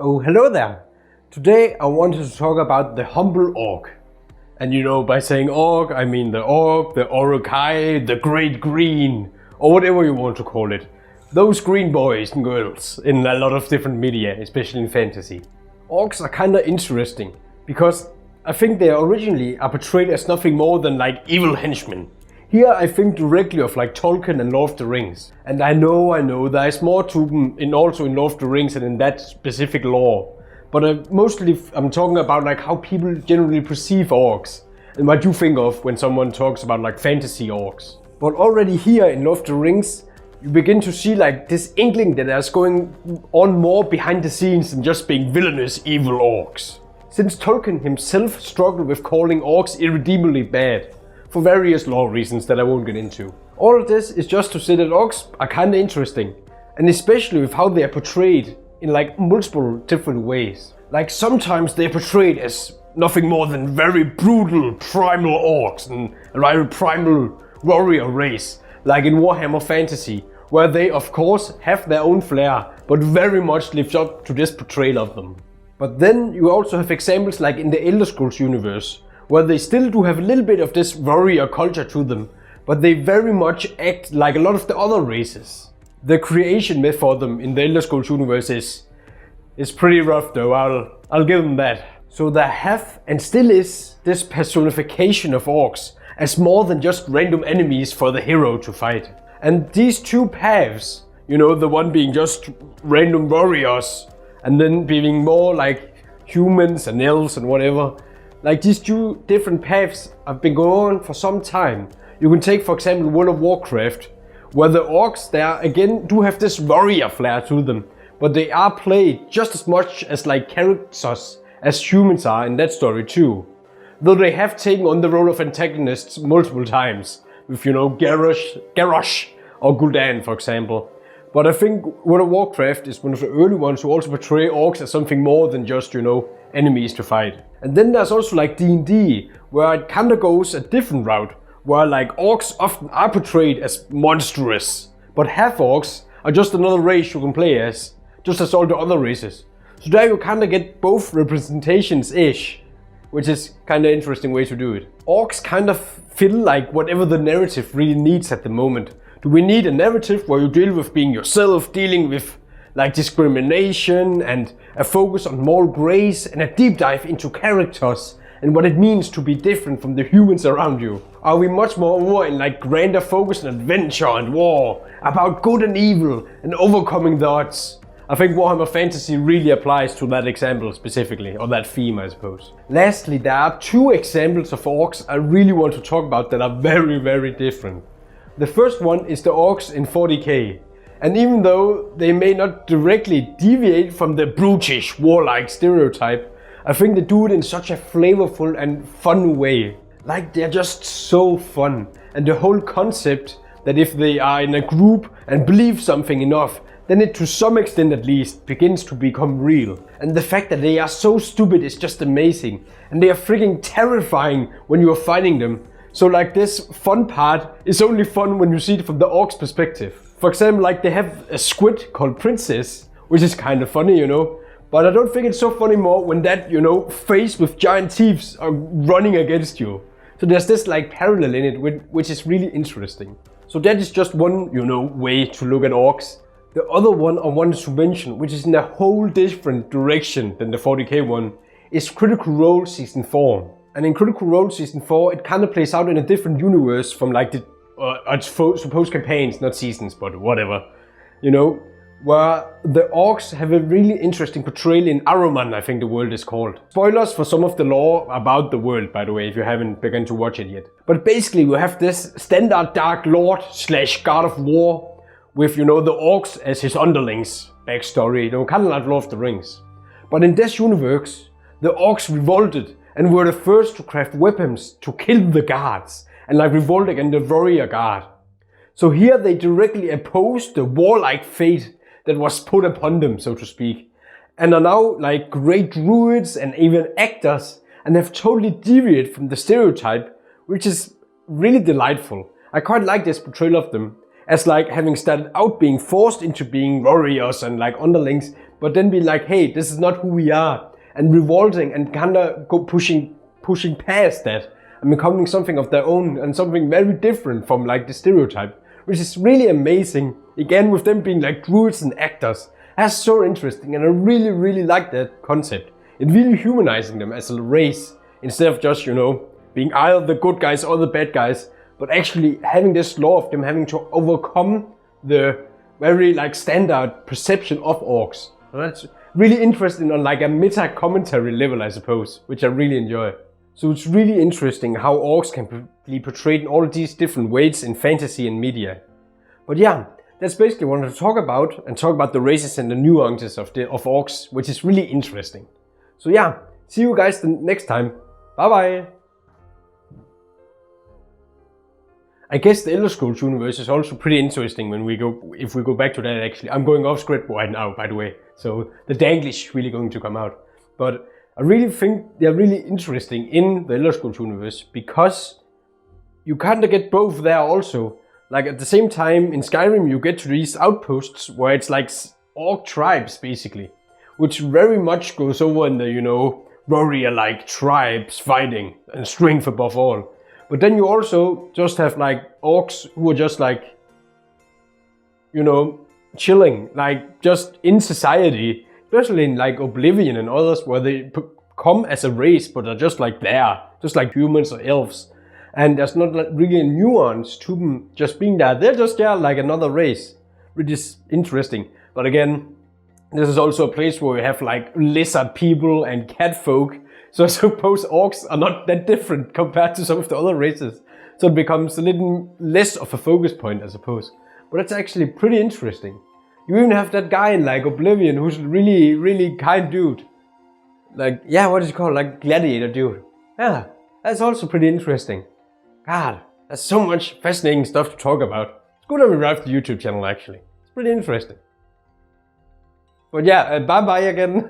Oh, hello there! Today I wanted to talk about the humble orc. And you know, by saying orc, I mean the orc, the Orocai, the great green, or whatever you want to call it. Those green boys and girls in a lot of different media, especially in fantasy. Orcs are kinda interesting, because I think they originally are portrayed as nothing more than like evil henchmen. Here I think directly of like Tolkien and Lord of the Rings. And I know, there is more to them also in Lord of the Rings and in that specific lore. But mostly I'm talking about like how people generally perceive orcs. And what you think of when someone talks about like fantasy orcs. But already here in Lord of the Rings, you begin to see like this inkling that there's going on more behind the scenes than just being villainous evil orcs. Since Tolkien himself struggled with calling orcs irredeemably bad. For various lore reasons that I won't get into. All of this is just to say that orcs are kinda interesting, and especially with how they are portrayed in like multiple different ways. Like sometimes they're portrayed as nothing more than very brutal primal orcs and a very primal warrior race, like in Warhammer Fantasy, where they of course have their own flair, but very much live up to this portrayal of them. But then you also have examples like in the Elder Scrolls universe, where they still do have a little bit of this warrior culture to them, but they very much act like a lot of the other races. The creation myth for them in the Elder Scrolls universe is pretty rough though, I'll give them that. So there have and still is this personification of orcs as more than just random enemies for the hero to fight. And these two paths, you know, the one being just random warriors and then being more like humans and elves and whatever, like these two different paths have been going on for some time. You can take for example World of Warcraft, where the orcs there again do have this warrior flair to them, but they are played just as much as like characters as humans are in that story too. Though they have taken on the role of antagonists multiple times, with you know Garrosh or Gul'dan for example. But I think World of Warcraft is one of the early ones who also portray orcs as something more than just, you know, enemies to fight. And then there's also like D&D, where it kinda goes a different route, where like orcs often are portrayed as monstrous, but half-orcs are just another race you can play as, just as all the other races. So there you kinda get both representations-ish, which is kinda interesting way to do it. Orcs kind of feel like whatever the narrative really needs at the moment. Do we need a narrative where you deal with being yourself, dealing with like discrimination and a focus on moral grace and a deep dive into characters and what it means to be different from the humans around you? Are we much more in like grander focus on adventure and war, about good and evil and overcoming the odds? I think Warhammer Fantasy really applies to that example specifically, or that theme I suppose. Lastly, there are two examples of orcs I really want to talk about that are very different. The first one is the orcs in 40k. And even though they may not directly deviate from the brutish, warlike stereotype, I think they do it in such a flavorful and fun way. Like they're just so fun. And the whole concept that if they are in a group and believe something enough, then it to some extent at least begins to become real. And the fact that they are so stupid is just amazing. And they are freaking terrifying when you are fighting them. So like this fun part is only fun when you see it from the orcs perspective. For example, like they have a squid called Princess, which is kind of funny, you know. But I don't think it's so funny more when that, you know, face with giant teeth are running against you. So there's this like parallel in it, which is really interesting. So that is just one, you know, way to look at orcs. The other one I wanted to mention, which is in a whole different direction than the 40k one, is Critical Role Season 4. And in Critical Role Season 4, it kind of plays out in a different universe from like the supposed campaigns, not seasons, but whatever. You know, where the orcs have a really interesting portrayal in Avalon, I think the world is called. Spoilers for some of the lore about the world, by the way, if you haven't begun to watch it yet. But basically you have this standard Dark Lord / God of War with, you know, the orcs as his underlings backstory, you know, kind of like Lord of the Rings. But in this universe, the orcs revolted and were the first to craft weapons to kill the guards and like revolt against the warrior guard. So here they directly opposed the warlike fate that was put upon them, so to speak, and are now like great druids and even actors and have totally deviated from the stereotype, which is really delightful. I quite like this portrayal of them as like having started out being forced into being warriors and like underlings but then be like, hey, this is not who we are, and revolting and kind of go pushing past that and becoming something of their own and something very different from like the stereotype, which is really amazing. Again, with them being like druids and actors, that's so interesting, and I really like that concept. It really humanizing them as a race instead of just, you know, being either the good guys or the bad guys, but actually having this law of them having to overcome the very like standard perception of orcs. So that's really interesting on like a meta commentary level, I suppose, which I really enjoy. So it's really interesting how orcs can be portrayed in all of these different ways in fantasy and media. But yeah, that's basically what I wanted to talk about, and talk about the races and the nuances of orcs, which is really interesting. So yeah, see you guys the next time. Bye bye! I guess the Elder Scrolls universe is also pretty interesting if we go back to that actually. I'm going off script right now, by the way, so the Danglish is really going to come out. But I really think they're really interesting in the Elder Scrolls universe, because you kind of get both there also. Like at the same time in Skyrim you get to these outposts where it's like orc tribes basically, which very much goes over in the, you know, warrior-like tribes fighting and strength above all. But then you also just have like orcs who are just like, you know, chilling, like just in society, especially in like Oblivion and others, where they come as a race but are just like there, just like humans or elves. And there's not really a nuance to them just being there. They're just there like another race, which is interesting. But again, this is also a place where we have like lizard people and cat folk. So I suppose orcs are not that different compared to some of the other races. So it becomes a little less of a focus point, I suppose. But that's actually pretty interesting. You even have that guy in like Oblivion who's really kind dude. Like, yeah, what is it called? Like gladiator dude. Yeah, that's also pretty interesting. God, there's so much fascinating stuff to talk about. It's good that we arrived the YouTube channel actually. It's pretty interesting. But yeah, bye bye again.